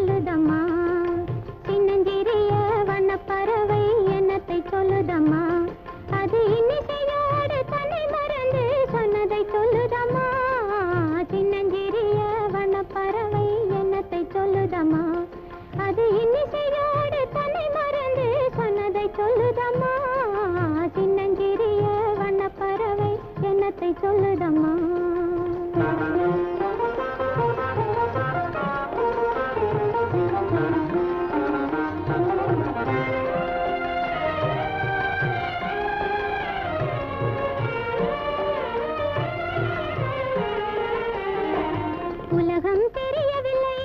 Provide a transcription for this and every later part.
சொல்லுதம்மா சின்னஞ்சிறிய வண்ணப்பறவை என்னத்தை சொல்லுதம்மா அது இன்னிசையோடு தன்னை மறந்து சொன்னதை சொல்லுதம்மா சின்னஞ்சிறிய வண்ணப்பறவை என்னத்தை சொல்லுதம்மா அது இன்னிசையோடு தன்னை மறந்து சொன்னதை சொல்லுதம்மா சின்னஞ்சிறிய வண்ணப்பறவை என்னத்தை சொல்லுதம்மா உலகம் தெரியவில்லை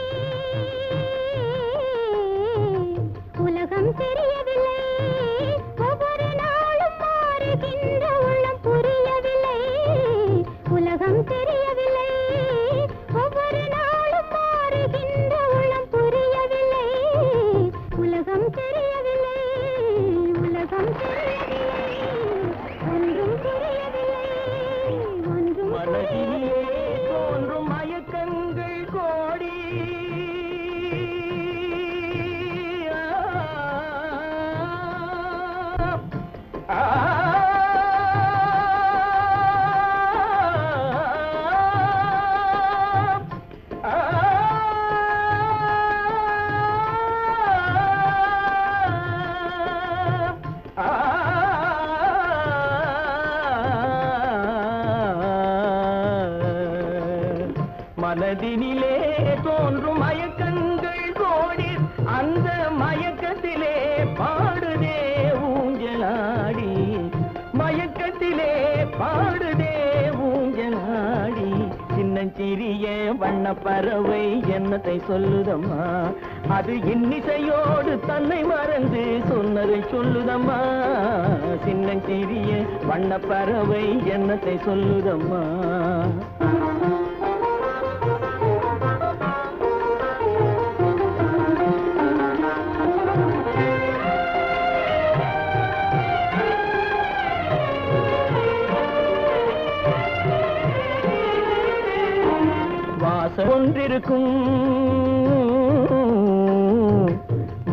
உலகம் தெரியவில்லை ஒவ்வொரு நாளும் மாறுகின்ற உள்ளம் புரியவில்லை உலகம் தெரியவில்லை ஒவ்வொரு நாளும் மாறுகின்ற உள்ளம் புரியவில்லை உலகம் தெரியவில்லை உலகம் தெரியவில்லை ஒன்றும் புரியவில்லை ஒன்றும் மனதிலே தோன்றும் மயக்கங்கள் கோடி மனதினிலே தோன்றும் மயக்கங்கள் கோடி அந்த மயக்கத்திலே பாடுதே ஊஞ்சலாடி மயக்கத்திலே பாடுதே ஊஞ்சலாடி சின்னஞ்சிறிய வண்ணப்பறவை என்னத்தை சொல்லுதம்மா அது இன்னிசையோடு தன்னை மறந்து சொன்னதை சொல்லுதம்மா சின்னஞ்சிறிய வண்ணப்பறவை என்னத்தை சொல்லுதம்மா வாசல் ஒன்றிருக்கும்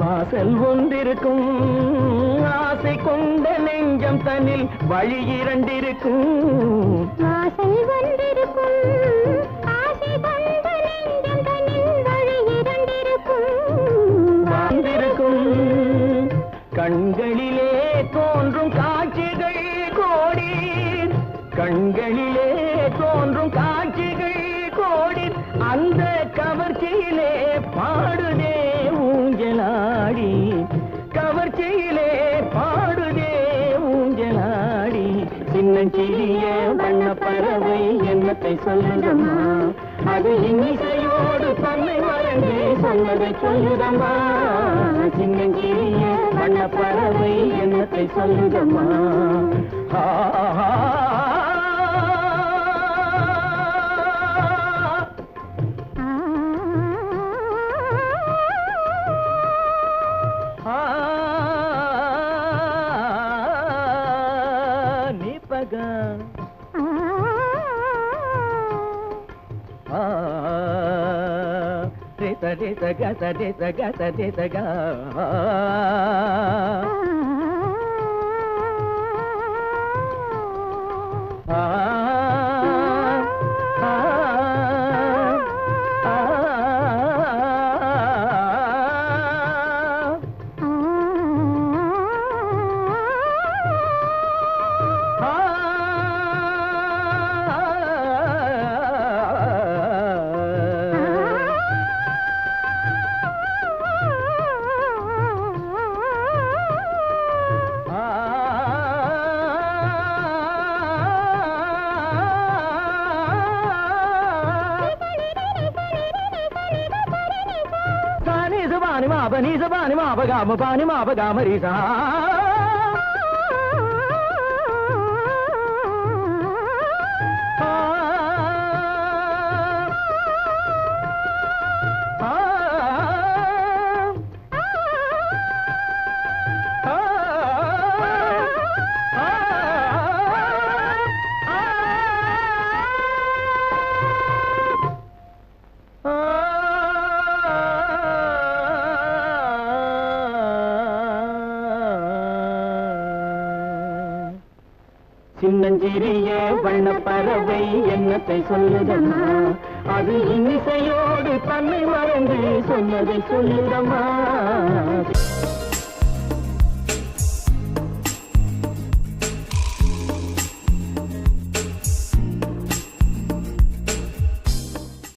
வாசல் ஒன்றிருக்கும் ஆசை கொண்ட நெஞ்சம் தன்னில் வழி இரண்டிருக்கும் வாசல் ஒன்றிருக்கும் ஆசை கொண்ட நெஞ்சம் தன்னில் வழி இரண்டிருக்கும் வந்திருக்கும் கண்களிலே தோன்றும் காட்சிகள் கோடி கண்களிலே தோன்றும் காட்சிகள் கோடி அந்த கவர்ச்சியிலே பாடுதே ஊஞ்சலாடி கவர்ச்சியிலே பாடுதே ஊஞ்சலாடி சின்னஞ்சிறிய வண்ணப்பறவை என்னத்தை சொல்லுதம்மா அது இன்னிசையோடு தன்னை மறந்து சொன்னதை சொல்லுதம்மா சின்னஞ்சிறிய வண்ணப்பறவை என்னத்தை சொல்லுதம்மா நிபகா ரித கத ரித கத ரித கா Ni sa ba ni ma ba ga ma ri sa சின்னஞ்சிறிய வண்ண பறவை என்னத்தை சொல்லுதம்மா அது இன்னிசையோடு தன்னை மறந்து சொன்னதை சொல்லுதம்மா